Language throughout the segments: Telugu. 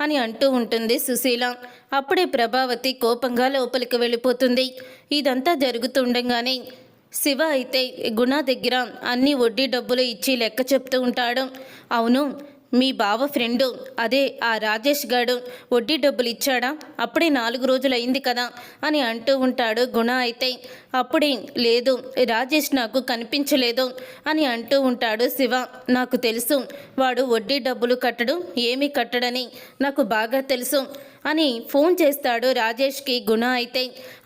అని అంటూ ఉంటుంది సుశీల. అప్పుడే ప్రభావతి కోపంగా లోపలికి వెళ్ళిపోతుంది. ఇదంతా జరుగుతుండగానే శివ అయితే గుణ దగ్గర అన్ని వడ్డీ డబ్బులు ఇచ్చి లెక్క చెప్తూ ఉంటాడు. అవును, మీ బావ ఫ్రెండు అదే ఆ రాజేష్ గాడు వడ్డీ డబ్బులు ఇచ్చాడా? అప్పుడే 4 రోజులు అయింది కదా అని అంటూ ఉంటాడు గుణ అయితే. అప్పుడే లేదు, రాజేష్ నాకు కనిపించలేదు అని అంటూ ఉంటాడు శివ. నాకు తెలుసు, వాడు వడ్డీ డబ్బులు కట్టడు, ఏమీ కట్టడని నాకు బాగా తెలుసు అని ఫోన్ చేస్తాడు రాజేష్కి గుణ అయితే.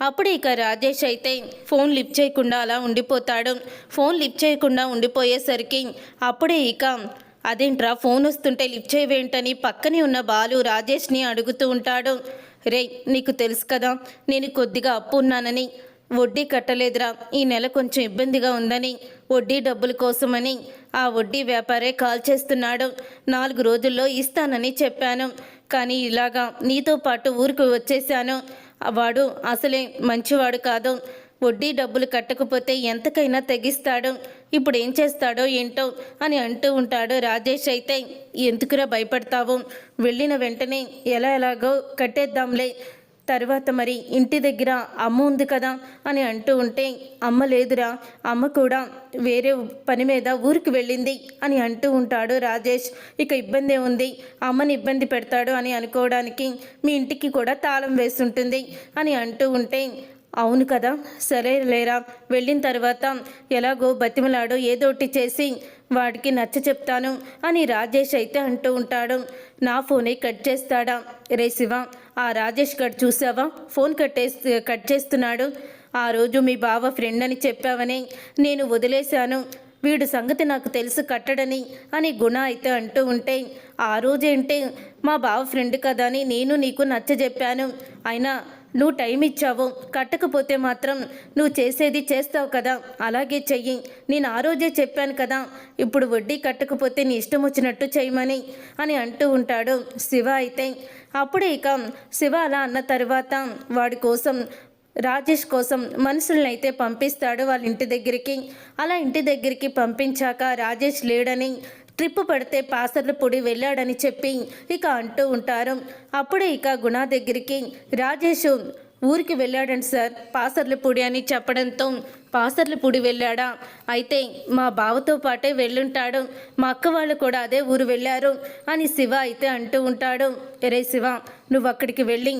అప్పుడు ఇక రాజేష్ అయితే ఫోన్ లిఫ్ట్ చేయకుండా అలా ఉండిపోతాడు. ఫోన్ లిఫ్ట్ చేయకుండా ఉండిపోయేసరికి అప్పుడే ఇక అదేంట్రా ఫోన్ వస్తుంటే లిఫ్ట్ చేయవేంటని పక్కనే ఉన్న బాలు రాజేష్ని అడుగుతూ ఉంటాడు. రే, నీకు తెలుసు కదా నేను కొద్దిగా అప్పు ఉన్నానని, వడ్డీ కట్టలేదురా, ఈ నెల కొంచెం ఇబ్బందిగా ఉందని, వడ్డీ డబ్బుల కోసమని ఆ వడ్డీ వ్యాపారే కాల్ చేస్తున్నాడు. 4 రోజుల్లో ఇస్తానని చెప్పాను, కానీ ఇలాగా నీతో పాటు ఊరికి వచ్చేసాను. వాడు అసలే మంచివాడు కాదు, వడ్డీ డబ్బులు కట్టకపోతే ఎంతకైనా తెగిస్తాడు, ఇప్పుడు ఏం చేస్తాడో ఏంటో అని అంటూ ఉంటాడు రాజేష్ అయితే. ఎందుకురా భయపడతావు, వెళ్ళిన వెంటనే ఎలాగో కట్టేద్దాంలే, తర్వాత మరి ఇంటి దగ్గర అమ్మ ఉంది కదా అని అంటూ ఉంటే, అమ్మ లేదురా, అమ్మ కూడా వేరే పని మీద ఊరికి వెళ్ళింది అని అంటూ ఉంటాడు రాజేష్. ఇక ఇబ్బంది ఉంది, అమ్మని ఇబ్బంది పెడతాడు అని అనుకోవడానికి మీ ఇంటికి కూడా తాళం వేస్తుంటుంది అని అంటూ ఉంటే, అవును కదా, సరే లేరా, వెళ్ళిన తర్వాత ఎలాగో బతిమలాడో ఏదోటి చేసి వాడికి నచ్చ చెప్తాను అని రాజేష్ అయితే అంటూ ఉంటాడు. నా ఫోనే కట్ చేస్తాడా? రే శివ, ఆ రాజేష్ గారు చూసావా, ఫోన్ కట్ చేస్తున్నాడు. ఆ రోజు మీ బావ ఫ్రెండ్ అని చెప్పావని నేను వదిలేశాను, వీడు సంగతి నాకు తెలుసు కట్టడని అని గుణ అయితే అంటూ ఉంటే, ఆ రోజేంటే మా బావ ఫ్రెండ్ కదా అని నేను నీకు నచ్చ చెప్పాను, అయినా నువ్వు టైం ఇచ్చావు, కట్టకపోతే మాత్రం నువ్వు చేసేది చేస్తావు కదా, అలాగే చెయ్యి, నేను ఆ రోజే చెప్పాను కదా, ఇప్పుడు వడ్డీ కట్టకపోతే నీ ఇష్టం వచ్చినట్టు చేయమని అని అంటూ ఉంటాడు శివ అయితే. అప్పుడే ఇక శివ అలా అన్న తర్వాత వాడి కోసం రాజేష్ కోసం మనుషుల్ని అయితే పంపిస్తాడు వాళ్ళ ఇంటి దగ్గరికి. అలా ఇంటి దగ్గరికి పంపించాక రాజేష్ లేడని, ట్రిప్ పడితే పాసర్లపూడి వెళ్ళాడని చెప్పి ఇక అంటూ ఉంటారు. అప్పుడే ఇక గుణ దగ్గరికి రాజేష్ ఊరికి వెళ్ళాడండి సార్, పాసర్లపూడి అని చెప్పడంతో, పాసర్లపూడి వెళ్ళాడా, అయితే మా బావతో పాటే వెళ్ళుంటాడు, మా అక్క వాళ్ళు కూడా అదే ఊరు వెళ్ళారు అని శివ అయితే అంటూ ఉంటాడు. రే శివ, నువ్వు అక్కడికి వెళ్ళి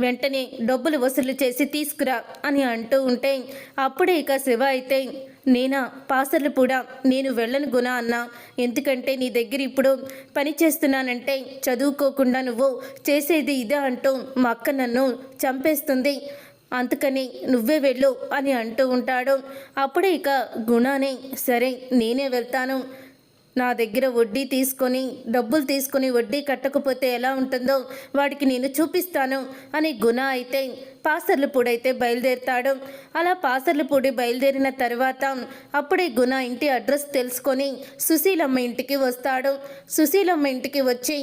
వెంటనే డబ్బులు వసూలు చేసి తీసుకురా అని అంటూ ఉంటే, అప్పుడే ఇక శివ అయితే, నేనా పాసర్లపూడా, నేను వెళ్ళను గుణ అన్నా, ఎందుకంటే నీ దగ్గర ఇప్పుడు పని చేస్తున్నానంటే చదువుకోకుండా నువ్వు చేసేది ఇదే అంటూ మా అక్క నన్ను చంపేస్తుంది, అందుకని నువ్వే వెళ్ళు అని అంటూ ఉంటాడు. అప్పుడే ఇక గుణానే, సరే నేనే వెళ్తాను, నా దగ్గర వడ్డీ తీసుకొని డబ్బులు తీసుకొని వడ్డీ కట్టకపోతే ఎలా ఉంటుందో వాడికి నేను చూపిస్తాను అని గుణ అయితే పాసర్లపూడి అయితే బయలుదేరుతాడు. అలా పాసర్లపూడి బయలుదేరిన తర్వాత అప్పుడే గుణ ఇంటి అడ్రస్ తెలుసుకొని సుశీలమ్మ ఇంటికి వస్తాడు. సుశీలమ్మ ఇంటికి వచ్చి,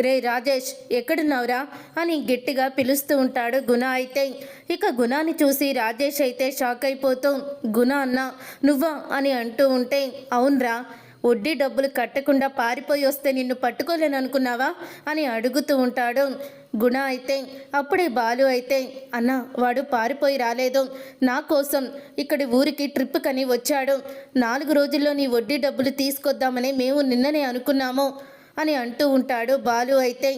రే రాజేష్ ఎక్కడున్నావురా అని గట్టిగా పిలుస్తూ ఉంటాడు గుణ అయితే. ఇక గుణాని చూసి రాజేష్ అయితే షాక్ అయిపోతూ, గుణ అన్న నువ్వా అని అంటూ ఉంటే, అవునరా, వడ్డీ డబ్బులు కట్టకుండా పారిపోయి వస్తే నిన్ను పట్టుకోలేను అనుకున్నావా అని అడుగుతూ ఉంటాడు గుణ అయితే. అప్పుడే బాలు అయితే, అన్న వాడు పారిపోయి రాలేదు, నా కోసం ఇక్కడి ఊరికి ట్రిప్ కని వచ్చాడు, 4 రోజుల్లో నీ వడ్డీ డబ్బులు తీసుకొద్దామని మేము నిన్ననే అనుకున్నాము అని అంటూ ఉంటాడు బాలు అయితే.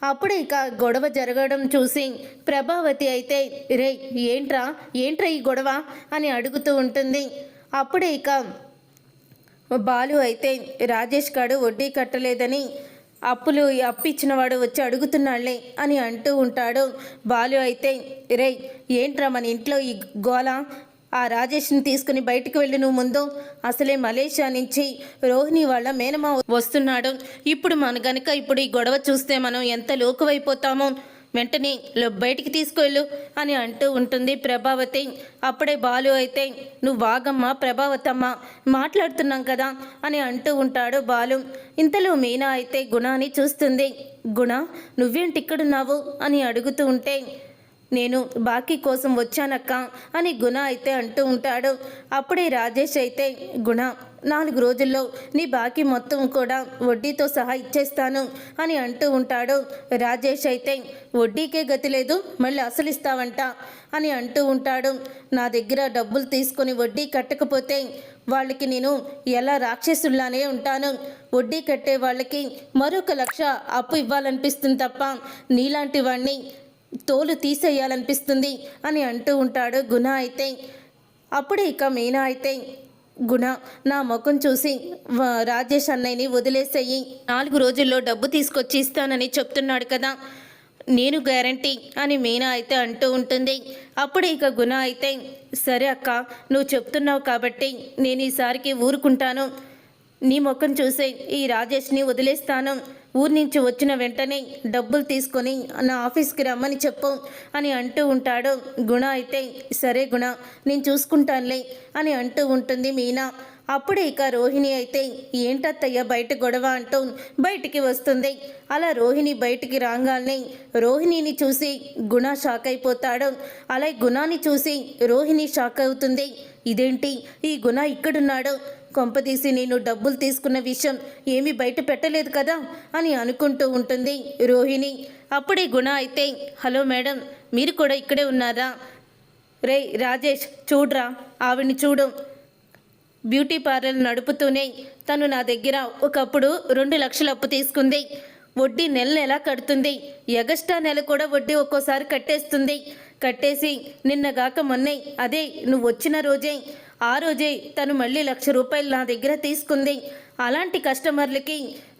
అప్పుడు ఇక గొడవ జరగడం చూసి ప్రభావతి అయితే, రే ఏంట్రా ఈ గొడవ అని అడుగుతూ ఉంటుంది. అప్పుడే ఇక బాలు అయితే, రాజేష్ గారు వడ్డీ కట్టలేదని అప్పు ఇచ్చినవాడు వచ్చి అడుగుతున్నాళ్లే అని అంటూ ఉంటాడు. బాలు అయితే, రే ఏంట్రా మన ఇంట్లో ఈ గోల, ఆ రాజేష్ని తీసుకుని బయటికి వెళ్ళి నువ్వు ముందు, అసలే మలేషియా నుంచి రోహిణి వాళ్ళ మేనమా వస్తున్నాడు, ఇప్పుడు ఇప్పుడు ఈ గొడవ చూస్తే మనం ఎంత లోకువైపోతామో, వెంటనే బయటికి తీసుకెళ్ళు అని అంటూ ఉంటుంది ప్రభావతి. అప్పుడే బాలు అయితే, నువ్వు వాగమ్మ ప్రభావతమ్మ, మాట్లాడుతున్నాం కదా అని అంటూ ఉంటాడు బాలు. ఇంతలో మీనా అయితే గుణాని చూస్తుంది. గుణ, నువ్వేంటి ఇక్కడున్నావు అని అడుగుతూ ఉంటే, నేను బాకీ కోసం వచ్చానక్క అని గుణ అయితే అంటూ ఉంటాడు. అప్పుడే రాజేష్ అయితే, గుణ 4 రోజుల్లో నీ బాకీ మొత్తం కూడా వడ్డీతో సహా ఇచ్చేస్తాను అని అంటూ ఉంటాడు. రాజేష్ అయితే వడ్డీకే గతి లేదు, మళ్ళీ అసలు ఇస్తావంట అని అంటూ ఉంటాడు. నా దగ్గర డబ్బులు తీసుకొని వడ్డీ కట్టకపోతే వాళ్ళకి నేను ఎలా రాక్షసుల్లానే ఉంటాను. వడ్డీ కట్టే వాళ్ళకి మరొక 1,00,000 అప్పు ఇవ్వాలనిపిస్తుంది తప్ప నీలాంటి వాడిని తోలు తీసేయాలనిపిస్తుంది అని అంటూ ఉంటాడు గుణ అయితే. అప్పుడే ఇక మీనా అయితే, గుణ నా ముఖం చూసి రాజేష్ అన్నయ్యని వదిలేసేయి, 4 రోజుల్లో డబ్బు తీసుకొచ్చి ఇస్తానని చెప్తున్నాడు కదా, నేను గ్యారంటీ అని మీనా అయితే అంటూ ఉంటుంది. అప్పుడు ఇక గుణ అయితే, సరే అక్క నువ్వు చెప్తున్నావు కాబట్టి నేను ఈసారికి ఊరుకుంటాను, నీ ముఖం చూసే ఈ రాజేష్ని వదిలేస్తాను, ఊరి నుంచి వచ్చిన వెంటనే డబ్బులు తీసుకొని నా ఆఫీస్కి రమ్మని చెప్పు అని అంటూ ఉంటాడు. గుణ అయితే సరే గుణ నేను చూసుకుంటానులే అని అంటూ ఉంటుంది మీనా. అప్పుడే ఇక రోహిణి అయితే ఏంటత్తయ్య బయట గొడవ అంటూ బయటికి వస్తుంది. అలా రోహిణి బయటికి రాగానే రోహిణిని చూసి గుణ షాక్ అయిపోతాడు. అలా గుణాన్ని చూసి రోహిణి షాక్ అవుతుంది. ఇదేంటి ఈ గుణ ఇక్కడున్నాడు, కొంపతీసి నేను డబ్బులు తీసుకున్న విషయం ఏమీ బయట పెట్టలేదు కదా అని అనుకుంటూ ఉంటుంది రోహిణి. అప్పుడే గుణ అయితే, హలో మేడం మీరు కూడా ఇక్కడే ఉన్నారా, రే రాజేష్ చూడ్రా ఆవిడ్ని చూడు, బ్యూటీ పార్లర్ నడుపుతూనే తను నా దగ్గర ఒకప్పుడు 2 లక్షలు అప్పు తీసుకుంది, వడ్డీ నెల కడుతుంది, ఎగస్ట్రా నెల కూడా వడ్డీ ఒక్కోసారి కట్టేసి నిన్నగాక మొన్నే అదే నువ్వు వచ్చిన రోజే ఆ రోజే తను మళ్ళీ 1,00,000 రూపాయలు నా దగ్గర తీసుకుంది. అలాంటి కస్టమర్లకి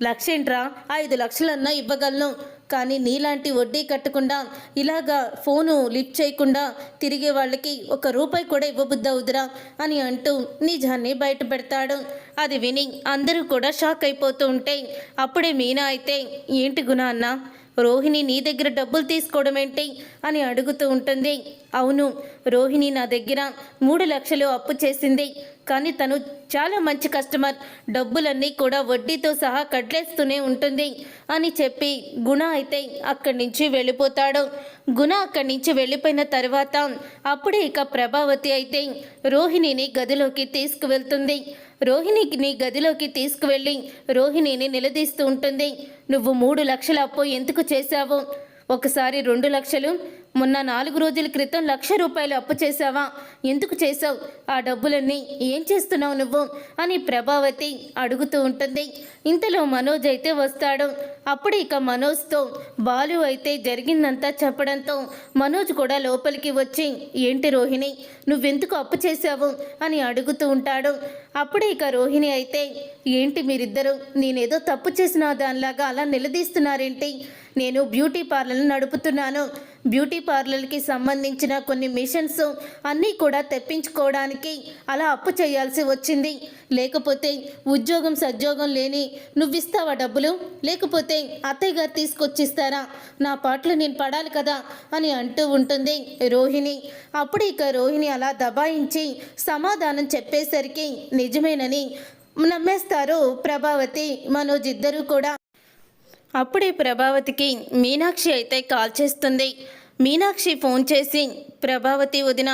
1,00,000 ఏంట్రా 5 లక్షలన్నా ఇవ్వగలను, కానీ నీలాంటి వడ్డీ కట్టకుండా ఇలాగా ఫోను లిఫ్ట్ చేయకుండా తిరిగే వాళ్ళకి 1 రూపాయి కూడా ఇవ్వబుద్ది అవుదురా అని అంటూ నిజాన్ని బయట పెడతాడు. అది విని అందరూ కూడా షాక్ అయిపోతూ ఉంటే అప్పుడే మీనా అయితే, ఏంటి గుణ అన్న రోహిణి నీ దగ్గర డబ్బులు తీసుకోవడం ఏంటి అని అడుగుతూ ఉంటుంది. అవును రోహిణి నా దగ్గర 3 లక్షలు అప్పు చేసింది, కానీ తను చాలా మంచి కస్టమర్, డబ్బులన్నీ కూడా వడ్డీతో సహా కట్లేస్తూనే ఉంటుంది అని చెప్పి గుణ అయితే అక్కడి నుంచి వెళ్ళిపోతాడు. గుణ అక్కడి నుంచి వెళ్ళిపోయిన తర్వాత అప్పుడే ఇక ప్రభావతి అయితే రోహిణిని గదిలోకి తీసుకువెళ్తుంది. రోహిణిని గదిలోకి తీసుకువెళ్ళి రోహిణిని నిలదీస్తూ ఉంటుంది. నువ్వు 3 లక్షల అప్పు ఎందుకు చేశావు, ఒకసారి 2 లక్షలు, మొన్న 4 రోజుల క్రితం 1,00,000 రూపాయలు అప్పు చేశావా, ఎందుకు చేశావు, ఆ డబ్బులన్నీ ఏం చేస్తున్నావు నువ్వు అని ప్రభావతి అడుగుతూ ఉంటుంది. ఇంతలో మనోజ్ అయితే వస్తాడు. అప్పుడు ఇక మనోజ్తో బాలు అయితే జరిగిందంతా చెప్పడంతో మనోజ్ కూడా లోపలికి వచ్చి, ఏంటి రోహిణి నువ్వెందుకు అప్పు చేశావు అని అడుగుతూ ఉంటాడు. అప్పుడే ఇక రోహిణి అయితే, ఏంటి మీరిద్దరూ నేనేదో తప్పు చేసిన దానిలాగా అలా నిలదీస్తున్నారేంటి, నేను బ్యూటీ పార్లర్ని నడుపుతున్నాను, బ్యూటీ పార్లర్కి సంబంధించిన కొన్ని మిషన్స్ అన్నీ కూడా తెప్పించుకోవడానికి అలా అప్పు చేయాల్సి వచ్చింది, లేకపోతే ఉద్యోగం సద్యోగం లేని నువ్విస్తావా డబ్బులు, లేకపోతే అత్తయ్య గారు తీసుకొచ్చిస్తారా, నా పాటలు నేను పడాలి కదా అని అంటూ ఉంటుంది రోహిణి. అప్పుడు ఇక రోహిణి అలా దబాయించి సమాధానం చెప్పేసరికి నిజమేనని నమ్మేస్తారు ప్రభావతి మనోజ్ ఇద్దరూ కూడా. అప్పుడే ప్రభావతికి మీనాక్షి అయితే కాల్ చేస్తుంది. మీనాక్షి ఫోన్ చేసి, ప్రభావతి వదిన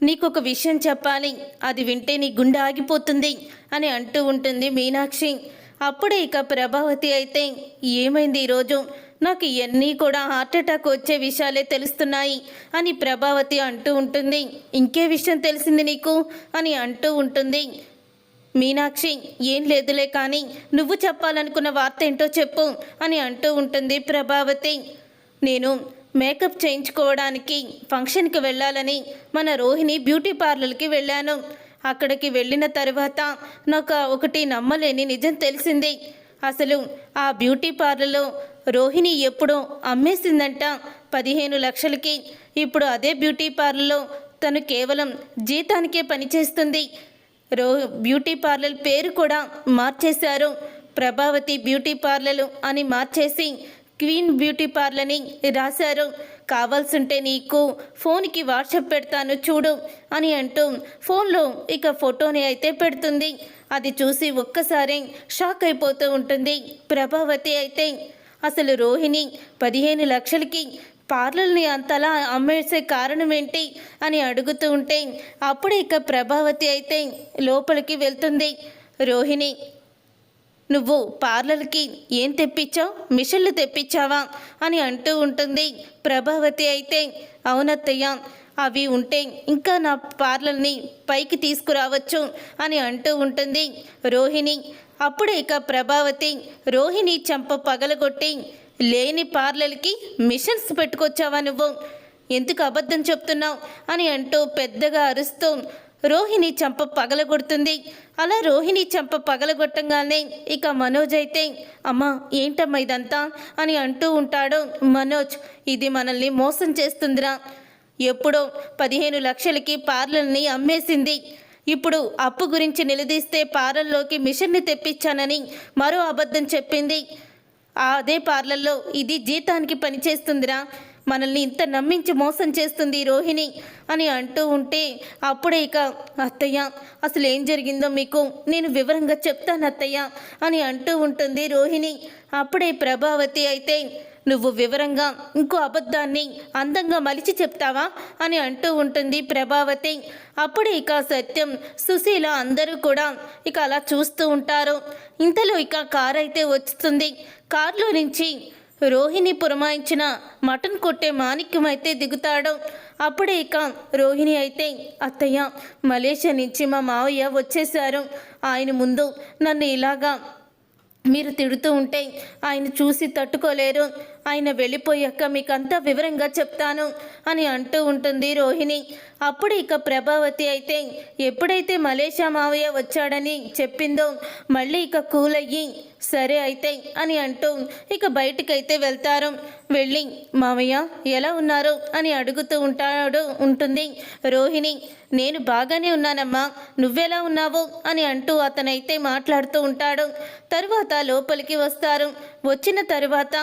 నీకొక విషయం చెప్పాలి, అది వింటే నీ గుండె ఆగిపోతుంది అని అంటూ ఉంటుంది మీనాక్షి. అప్పుడే ఇక ప్రభావతి అయితే, ఏమైంది ఈరోజు, నాకు ఇవన్నీ కూడా హార్ట్అటాక్ వచ్చే విషయాలే తెలుస్తున్నాయి అని ప్రభావతి అంటూ ఉంటుంది. ఇంకే విషయం తెలిసింది నీకు అని అంటూ ఉంటుంది మీనాక్షి. ఏం లేదులే కానీ నువ్వు చెప్పాలనుకున్న వార్త ఏంటో చెప్పు అని అంటూ ఉంటుంది ప్రభావతి. నేను మేకప్ చేయించుకోవడానికి ఫంక్షన్కి వెళ్ళాలని మన రోహిణి బ్యూటీ పార్లర్కి వెళ్ళాను. అక్కడికి వెళ్ళిన తర్వాత నాకు ఒకటి నమ్మలేని నిజం తెలిసింది. అసలు ఆ బ్యూటీ పార్లర్లో రోహిణి ఎప్పుడో అమ్మేసిందంట 15 లక్షలకి. ఇప్పుడు అదే బ్యూటీ పార్లర్లో తను కేవలం జీతానికే పనిచేస్తుంది. బ్యూటీ పార్లర్ పేరు కూడా మార్చేశారు, ప్రభావతి బ్యూటీ పార్లర్ అని మార్చేసి క్వీన్ బ్యూటీ పార్లర్ని రాశారు. కావాల్సింటే నీకు ఫోన్కి వాట్సాప్ పెడతాను చూడు అని అంటూ ఫోన్లో ఇక ఫోటోని అయితే పెడుతుంది. అది చూసి ఒక్కసారి షాక్ అయిపోతూ ఉంటుంది ప్రభావతి అయితే. అసలు రోహిణి 15 లక్షలకి పార్లర్ని అంతలా అమ్మేసే కారణం ఏంటి అని అడుగుతూ ఉంటే అప్పుడు ఇక ప్రభావతి అయితే లోపలికి వెళ్తుంది. రోహిణి, నువ్వు పార్లర్కి ఏం తెప్పించావు, మిషన్లు తెప్పించావా అని అంటూ ఉంటుంది. ప్రభావతి అయితే అవునత్తయ్య, అవి ఉంటే ఇంకా నా పార్లర్ని పైకి తీసుకురావచ్చు అని అంటూ ఉంటుంది రోహిణి. అప్పుడే ఇక ప్రభావతి రోహిణి చెంప పగలగొట్టి, లేని పార్లర్కి మిషన్స్ పెట్టుకొచ్చావా నువ్వు, ఎందుకు అబద్ధం చెప్తున్నావు అని అంటూ పెద్దగా అరుస్తూ రోహిణి చెంప పగలగొడుతుంది. అలా రోహిణి చెంప పగలగొట్టంగానే ఇక మనోజ్ అయితే అమ్మా ఏంటమ్మా ఇదంతా అని అంటూ ఉంటాడు. మనోజ్, ఇది మనల్ని మోసం చేస్తుందిరా, ఎప్పుడో 15 లక్షలకి పార్లర్ని అమ్మేసింది, ఇప్పుడు అప్పు గురించి నిలదీస్తే పార్లర్లోకి మిషన్ని తెప్పించానని మరో అబద్ధం చెప్పింది. అదే పార్లర్లో ఇది జీతానికి పనిచేస్తుందిరా, మనల్ని ఇంత నమ్మించి మోసం చేస్తుంది రోహిణి అని అంటూ ఉంటే అప్పుడే ఇక అత్తయ్య అసలు ఏం జరిగిందో మీకు నేను వివరంగా చెప్తాను అత్తయ్య అని అంటూ ఉంటుంది రోహిణి. అప్పుడే ప్రభావతి అయితే నువ్వు వివరంగా ఇంకో అబద్ధాన్ని అందంగా మలిచి చెప్తావా అని అంటూ ఉంటుంది ప్రభావతి. అప్పుడే ఇక సత్యం, సుశీల అందరూ కూడా ఇక అలా చూస్తూ ఉంటారు. ఇంతలో ఇక కారు అయితే వస్తుంది. కారులో నుంచి రోహిణి పురమాయించిన మటన్ కొట్టే మాణిక్యం అయితే దిగుతాడు. అప్పుడే ఇక రోహిణి అయితే అత్తయ్య, మలేషియా నుంచి మా మావయ్య వచ్చేశారు, ఆయన ముందు నన్ను ఇలాగా మీరు తిడుతూ ఉంటే ఆయన చూసి తట్టుకోలేరు, ఆయన వెళ్ళిపోయాక మీకు అంతా వివరంగా చెప్తాను అని అంటూ ఉంటుంది రోహిణి. అప్పుడు ఇక ప్రభావతి అయితే ఎప్పుడైతే మలేషియా మావయ్య వచ్చాడని చెప్పిందో మళ్ళీ ఇక కూల్ అయ్యి సరే అయితే అని అంటూ ఇక బయటికైతే వెళ్తారు. వెళ్ళి మావయ్య ఎలా ఉన్నారు అని అడుగుతూ ఉంటుంది రోహిణి. నేను బాగానే ఉన్నానమ్మా, నువ్వెలా ఉన్నావు అని అంటూ అతనైతే మాట్లాడుతూ ఉంటాడు. తరువాత లోపలికి వస్తారు. వచ్చిన తరువాత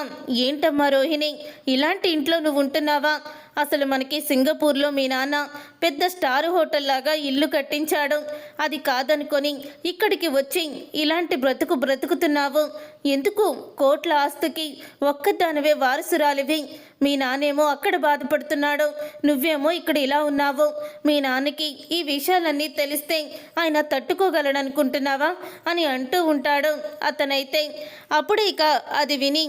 ఏంటమ్మా రోహిణి, ఇలాంటి ఇంట్లో నువ్వు ఉంటున్నావా, అసలు మనకి సింగపూర్లో మీ నాన్న పెద్ద స్టార్ హోటల్ లాగా ఇల్లు కట్టించాడు, అది కాదనుకొని ఇక్కడికి వచ్చి ఇలాంటి బ్రతుకుతున్నావు, ఎందుకు కోట్ల ఆస్తికి ఒక్కదానివే వారసురాలివి, మీ నాన్నేమో అక్కడ బాధపడుతున్నాడు, నువ్వేమో ఇక్కడ ఇలా ఉన్నావు, మీ నాన్నకి ఈ విషయాలన్నీ తెలిస్తే ఆయన తట్టుకోగలడనుకుంటున్నావా అని అంటూ ఉంటాడు అతనైతే. అప్పుడు ఇక అది విని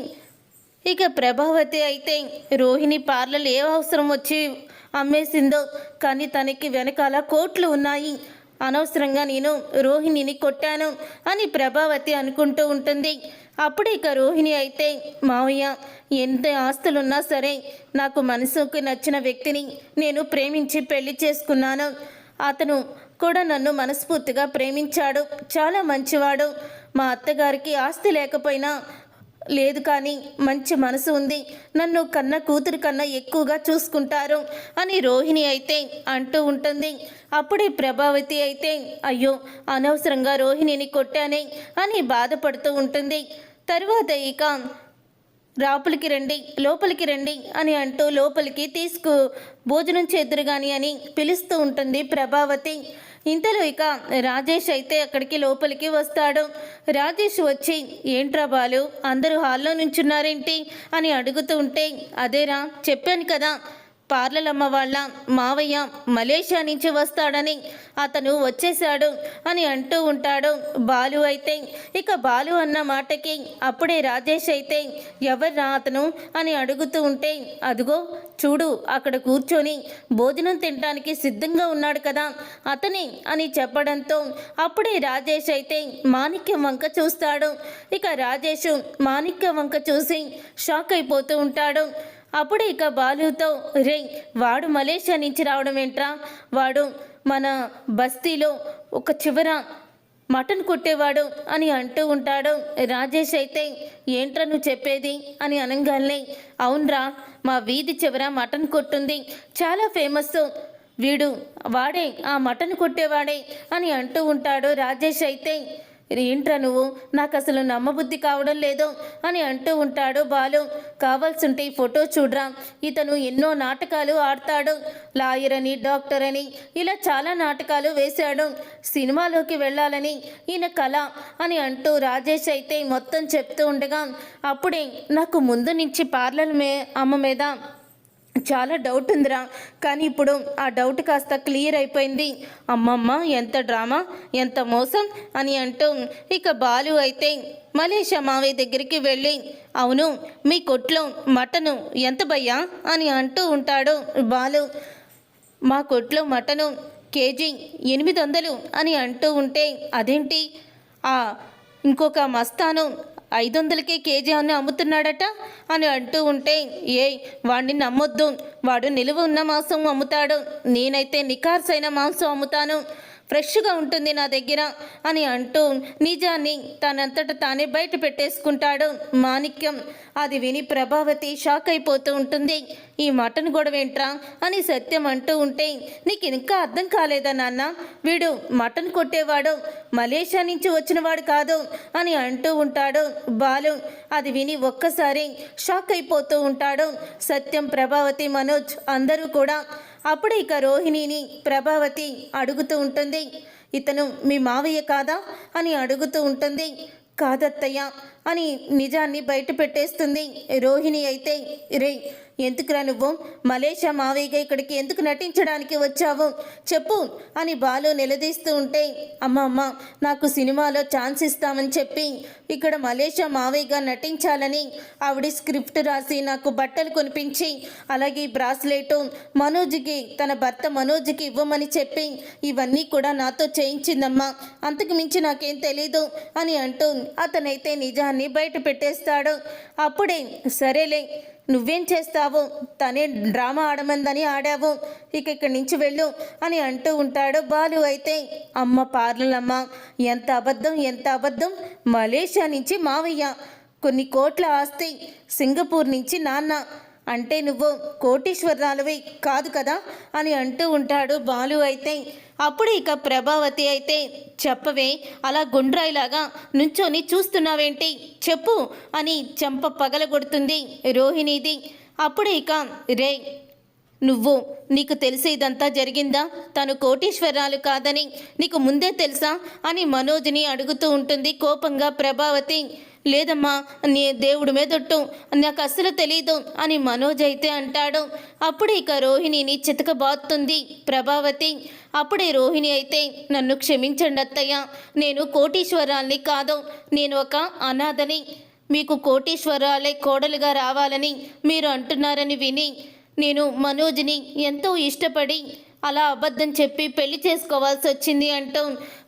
ఇక ప్రభావతి అయితే రోహిణి పార్లర్ ఏ అవసరం వచ్చి అమ్మేసిందో, కానీ తనకి వెనకాల కోట్లు ఉన్నాయి, అనవసరంగా నేను రోహిణిని కొట్టాను అని ప్రభావతి అనుకుంటూ ఉంటుంది. అప్పుడు ఇక రోహిణి అయితే మావయ్య, ఎంత ఆస్తులున్నా సరే నాకు మనసుకు నచ్చిన వ్యక్తిని నేను ప్రేమించి పెళ్లి చేసుకున్నాను, అతను కూడా నన్ను మనస్ఫూర్తిగా ప్రేమించాడు, చాలా మంచివాడు, మా అత్తగారికి ఆస్తి లేకపోయినా లేదు కానీ మంచి మనసు ఉంది, నన్ను కన్న కూతురు కన్నా ఎక్కువగా చూసుకుంటారు అని రోహిణి అయితే అంటూ ఉంటుంది. అప్పుడే ప్రభావతి అయితే అయ్యో అనవసరంగా రోహిణిని కొట్టానే అని బాధపడుతూ ఉంటుంది. తరువాత ఇక లోపలికి రండి అని అంటూ లోపలికి భోజనం చేద్దురు గాని అని పిలుస్తూ ఉంటుంది ప్రభావతి. ఇంతలో ఇక రాజేష్ అయితే అక్కడికి లోపలికి వస్తాడు. రాజేష్ వచ్చి ఏంట్రా బాలు, అందరూ హాల్లో నుంచున్నారేంటి అని అడుగుతూ ఉంటే అదేరా చెప్పాను కదా, పార్లర్ అమ్మ వాళ్ళ మావయ్య మలేషియా నుంచి వస్తాడని, అతను వచ్చేశాడు అని అంటూ ఉంటాడు బాలు అయితే. ఇక బాలు అన్న మాటకి అప్పుడే రాజేష్ అయితే ఎవర్రా అతను అని అడుగుతూ ఉంటే అదిగో చూడు అక్కడ కూర్చొని భోజనం తినడానికి సిద్ధంగా ఉన్నాడు కదా అతనే అని చెప్పడంతో అప్పుడే రాజేష్ అయితే మాణిక్యం వంక చూస్తాడు. ఇక రాజేష్ మాణిక్యం వంక చూసి షాక్ అయిపోతూ ఉంటాడు. అప్పుడు ఇక బాలుతో రే వాడు మలేషియా నుంచి రావడం ఏంట్రా, వాడు మన బస్తీలో ఒక చివర మటన్ కొట్టేవాడు అని అంటూ ఉంటాడు. రాజేష్ అయితే ఏంట్రా నువ్వు చెప్పేది అని అనగానే అవునరా, మా వీధి చివర మటన్ కొట్టుంది, చాలా ఫేమస్, వాడే ఆ మటన్ కొట్టేవాడే అని అంటూ ఉంటాడు. రాజేష్ అయితే ఏంట్రా నువ్వు, నాకు అసలు నమ్మబుద్ధి కావడం లేదు అని అంటూ ఉంటాడు బాలు. కావాల్సింటే ఈ ఫోటో చూడరా, ఇతను ఎన్నో నాటకాలు ఆడతాడు, లాయర్ అని డాక్టర్ అని ఇలా చాలా నాటకాలు వేశాడు, సినిమాలోకి వెళ్ళాలని ఈయన కళ అని అంటూ రాజేష్ అయితే మొత్తం చెప్తూ ఉండగా అప్పుడే నాకు ముందు నుంచి పార్లర్ అమ్మ మీద చాలా డౌట్ ఉందిరా. కానీ ఇప్పుడు ఆ డౌట్ కాస్త క్లియర్ అయిపోయింది. అమ్మమ్మ ఎంత డ్రామా, ఎంత మోసం అని అంటూ ఇక బాలు అయితే మలేషియా మావయ్య దగ్గరికి వెళ్ళి, అవును మీ కొట్లో మటను ఎంత భయ్యా అని అంటూ ఉంటాడు బాలు. మా కొట్లో మటను కేజీ 800 అని అంటూ ఉంటే, అదేంటి ఆ ఇంకొక మస్తాను 500కే కేజీ అని అమ్ముతున్నాడట అని అంటూ ఉంటే, వాడిని నమ్మొద్దు, వాడు నిలువ ఉన్న మాంసం అమ్ముతాడు, నేనైతే నికార్సైన మాంసం అమ్ముతాను, ఫ్రెష్గా ఉంటుంది నా దగ్గర అని అంటూ నిజాన్ని తనంతట తానే బయట పెట్టేసుకుంటాడు మాణిక్యం. అది విని ప్రభావతి షాక్ అయిపోతూ ఉంటుంది. ఈ మటన్ గొడవేంట్రా అని సత్యం అంటూ ఉంటే, నీకు ఇంకా అర్థం కాలేదా నాన్న, వీడు మటన్ కొట్టేవాడు, మలేషియా నుంచి వచ్చినవాడు కాదు అని అంటూ ఉంటాడు బాలు. అది విని ఒక్కసారి షాక్ అయిపోతూ ఉంటాడు సత్యం, ప్రభావతి, మనోజ్ అందరూ కూడా. అప్పుడు ఇక రోహిణిని ప్రభావతి అడుగుతూ ఉంటుంది, ఇతను మీ మావయ్య కాదా అని అడుగుతూ ఉంటుంది. కాదత్తయ్య అని నిజాన్ని బయట పెట్టేస్తుంది రోహిణి. అయితే రే, ఎందుకురా నువ్వు మలేషియా మావయ్యగా ఇక్కడికి ఎందుకు నటించడానికి వచ్చావు చెప్పు అని బాలు నిలదీస్తూ ఉంటే, అమ్మ నాకు సినిమాలో ఛాన్స్ ఇస్తామని చెప్పి ఇక్కడ మలేషియా మావయ్యగా నటించాలని ఆవిడ స్క్రిప్ట్ రాసి నాకు బట్టలు కొనిపించి, అలాగే బ్రాస్లెటు మనోజ్కి, తన భర్త మనోజ్కి ఇవ్వమని చెప్పి ఇవన్నీ కూడా నాతో చేయించిందమ్మా, అంతకు మించి నాకేం తెలీదు అని అంటూ అతనైతే నిజాన్ని బయట పెట్టేస్తాడు. అప్పుడే సరేలే, నువ్వేం చేస్తావు, తనే డ్రామా ఆడమందని ఆడావు, ఇక ఇక్కడి నుంచి వెళ్ళు అని అంటూ ఉంటాడు బాలు. అయితే అమ్మ పార్లమ్మ, ఎంత అబద్ధం, ఎంత అబద్ధం, మలేషియా నుంచి మావయ్య, కొన్ని కోట్ల ఆస్తి, సింగపూర్ నుంచి నాన్న, అంటే నువ్వు కోటీశ్వరాలవి కాదు కదా అని అంటూ ఉంటాడు బాలు. అయితే అప్పుడు ఇక ప్రభావతి అయితే, చెప్పవే, అలా గుండ్రాయిలాగా నుంచొని చూస్తున్నావేంటి చెప్పు అని చెంప పగలగొడుతుంది రోహిణిది. అప్పుడు ఇక రే, నీకు తెలిసి ఇదంతా జరిగిందా, తను కోటీశ్వరాలు కాదని నీకు ముందే తెలుసా అని మనోజ్ని అడుగుతూ ఉంటుంది కోపంగా ప్రభావతి. లేదమ్మా, నీ దేవుడి మీదొట్టు, నాకు అస్సలు తెలీదు అని మనోజ్ అయితే అంటాడు. అప్పుడు ఇక రోహిణిని చితకబాతుంది ప్రభావతి. అప్పుడే రోహిణి అయితే, నన్ను క్షమించండి అత్తయ్య, నేను కోటీశ్వరాల్ని కాదు, నేను ఒక అనాథని, మీకు కోటీశ్వరాలే కోడలుగా రావాలని మీరు అంటున్నారని విని నేను మనోజ్ని ఎంతో ఇష్టపడి అలా అబద్ధం చెప్పి పెళ్లి చేసుకోవాల్సి వచ్చింది అంటూ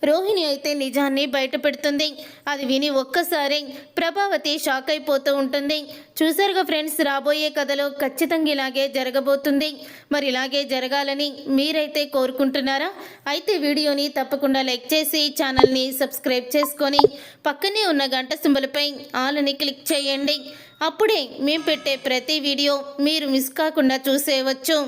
రోహిణి అయితే నిజాన్ని బయట పెడుతుంది. అది విని ఒక్కసారి ప్రభావతి షాక్ అయిపోతూ ఉంటుంది. చూసారుగా ఫ్రెండ్స్, రాబోయే కథలో ఖచ్చితంగా ఇలాగే జరగబోతుంది. మరి ఇలాగే జరగాలని మీరైతే కోరుకుంటున్నారా? అయితే వీడియోని తప్పకుండా లైక్ చేసి ఛానల్ని సబ్స్క్రైబ్ చేసుకొని పక్కనే ఉన్న గంట సింబల్పై ఆల్ని క్లిక్ చేయండి. అప్పుడే మేము పెట్టే ప్రతి వీడియో మీరు మిస్ కాకుండా చూసేయవచ్చు.